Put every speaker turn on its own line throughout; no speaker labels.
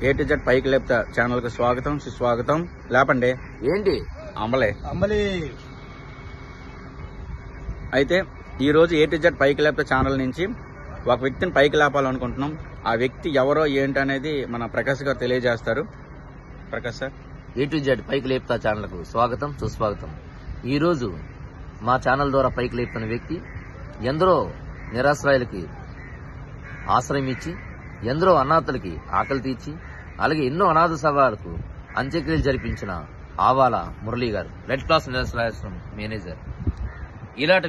A to Z పైకి లేపుతా channel కు స్వాగతం సుస్వాగతం. లేపండి
ఏంటి
అంబలే. అయితే ఈ రోజు ఏ టు జెడ్ పైకి లేపుతా ఛానల్ నుంచి ఒక వ్యక్తిని పైకి లేపాలనుకుంటున్నాం. ఆ వ్యక్తి ఎవరో ఏంటనేది మన ప్రకాష్ గారు తెలియజేస్తారు. Prakash sir.
A to Z పైకి లేపుతా ఛానల్ కు స్వాగతం సుస్వాగతం. ఈ రోజు మా ఛానల్ ద్వారా పైకి లేపుతున్న వ్యక్తి ఎందరో నిరాశ్రయాలకి ఆశ్రయం ఇచ్చి, ఎందరో అనాథలకి ఆకలి తీర్చి, అలాగే ఎన్నో అనాథ శవాలకు అంత్యక్రియలు జరిపించిన ఆవాల మురళీ గారు, రెడ్ క్రాస్ నిరాశ్రయాశ్రమం మేనేజర్. ఇలాంటి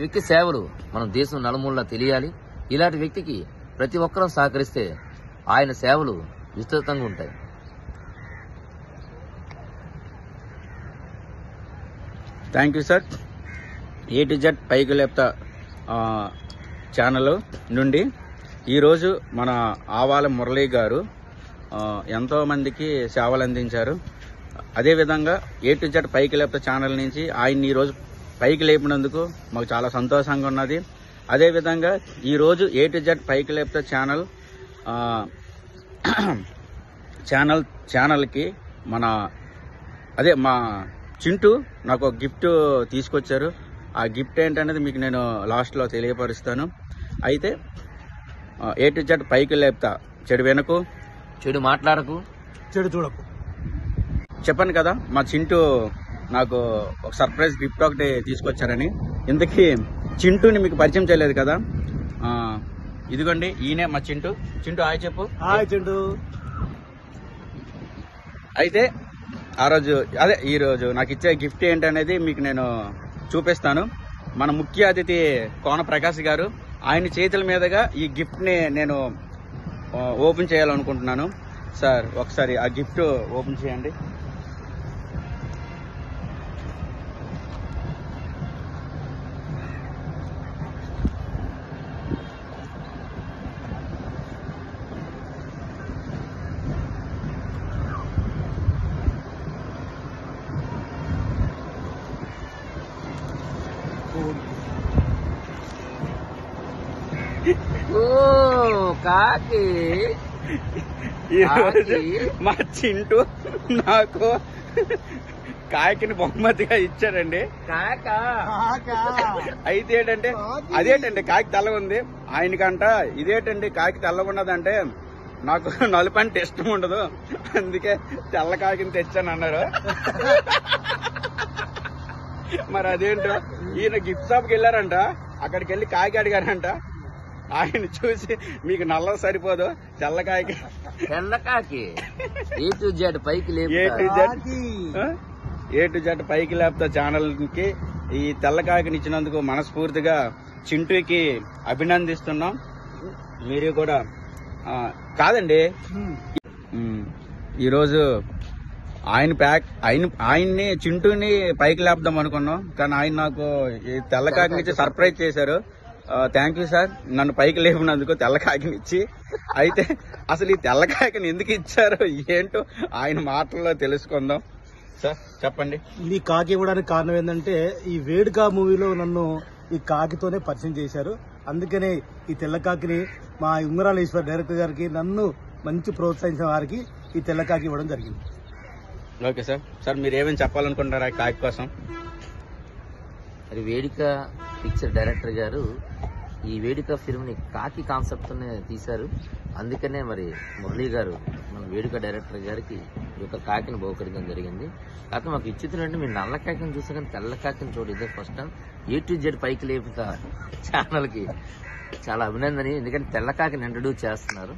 వ్యక్తి సేవలు మనం దేశం నలుమూలలా తెలియాలి. ఇలాంటి వ్యక్తికి ప్రతి ఒక్కరూ సహకరిస్తే ఆయన సేవలు విస్తృతంగా ఉంటాయి.
Thank you sir. A to Z పైకి లేపుతా ఛానల్ నుండి ఈరోజు మన ఆవాల మురళీ గారు ఎంతో మందికి సేవలు అందించారు. అదేవిధంగా ఏ టు జెడ్ పైకి లేపుతా ఛానల్ నుంచి ఆయన్ని ఈరోజు పైకి లేపినందుకు మాకు చాలా సంతోషంగా ఉన్నది. అదేవిధంగా ఈరోజు ఏ టు జెడ్ పైకి లేపుతా ఛానల్కి మా చింటూ నాకు ఒక గిఫ్ట్ తీసుకొచ్చారు. ఆ గిఫ్ట్ ఏంటనేది మీకు నేను లాస్ట్లో తెలియపరుస్తాను. అయితే ఏ టు జెడ్ పైకి లేపుతా, చెడు వినకు,
చెడు మాట్లాడకు,
చెడు చూడకు.
చెప్పాను కదా మా చింటూ నాకు ఒక సర్ప్రైజ్ గిఫ్ట్ ఒకటి తీసుకొచ్చారని. ఇంతకీ చింటూని మీకు పరిచయం చేయలేదు కదా. ఇదిగోండి, ఈయనే మా చింటూ. హాయ్ చెప్పు.
హాయ్ చింటూ.
అయితే ఈరోజు నాకు ఇచ్చే గిఫ్ట్ ఏంటనేది మీకు నేను చూపిస్తాను. మన ముఖ్య అతిథి కోన ప్రకాష్ గారు, ఆయన చేతుల మీదుగా ఈ గిఫ్ట్ ని నేను ఓపెన్ చేయాలనుకుంటున్నాను. సార్ ఒకసారి ఆ గిఫ్ట్ ఓపెన్ చేయండి.
కాకి
ఈరోజు మా చింటూ నాకు కాకిని బహుమతిగా ఇచ్చారండి. అయితే ఏంటంటే అదేంటండి కాకి తెల్లగా ఉంది, ఆయనకంట ఇదేంటండి కాకి తెల్లగా ఉన్నదంటే నాకు నలుపు అంటే ఇష్టం ఉండదు, అందుకే తెల్ల కాకిని తెచ్చాను అన్నారు. మరి అదేంటో ఈయన గిఫ్ట్ షాప్కి వెళ్ళారంట, అక్కడికి వెళ్ళి కాకి అడిగారంట. ఆయన చూసి మీకు నల్ల సరిపోదు, తెల్లకాయకి
ఏ టు జెడ్ పైకి
లేపుతా ఛానల్ కి ఈ తెల్లకాయకిని ఇచ్చినందుకు మనస్ఫూర్తిగా చింటూకి అభినందిస్తున్నాం. మీరు కూడా కాదండి, ఈరోజు ఆయన్ని చింటూని పైకి లేపుదాం అనుకున్నాం, కానీ ఆయన నాకు ఈ తెల్లకాయకిని ఇచ్చి సర్ప్రైజ్ చేశారు. థ్యాంక్ యూ సార్, నన్ను పైకి లేపినందుకు తెల్లకాయకిని ఇచ్చి. అయితే అసలు ఈ తెల్లకాయకిని ఎందుకు ఇచ్చారో ఏంటో ఆయన మాటల్లో తెలుసుకుందాం. సార్ చెప్పండి.
ఈ కాకి ఇవ్వడానికి కారణం ఏంటంటే, ఈ వేడుక మూవీలో నన్ను ఈ కాకితోనే పరిచయం చేశారు. అందుకనే ఈ తెల్లకాకిని మా ఉంగరాల ఈశ్వర్ డైరెక్టర్ గారికి, నన్ను మంచి ప్రోత్సహించిన వారికి ఈ తెల్లకాకి ఇవ్వడం జరిగింది.
ఓకే సార్ మీరు ఏమేమి చెప్పాలనుకుంటారా కాకి కోసం?
అది వేడుక పిక్చర్ డైరెక్టర్ గారు ఈ వేడుక ఫిల్మ్ ని కాకి కాన్సెప్ట్ తీశారు. అందుకనే మరి మురళీ గారు మన వేడుక డైరెక్టర్ గారికి ఈ యొక్క కాకిని బహుకరించడం జరిగింది. కాకపోతే మాకు ఇచ్చినట్టు మీరు నల్ల కాకిని చూసా కానీ తెల్ల కాకిని చూడలేదు. First time A to Z పైకి లేపుతా ఛానల్ కి చాలా అభినందన, ఎందుకంటే తెల్ల కాకిని ఇంట్రడ్యూస్ చేస్తున్నారు.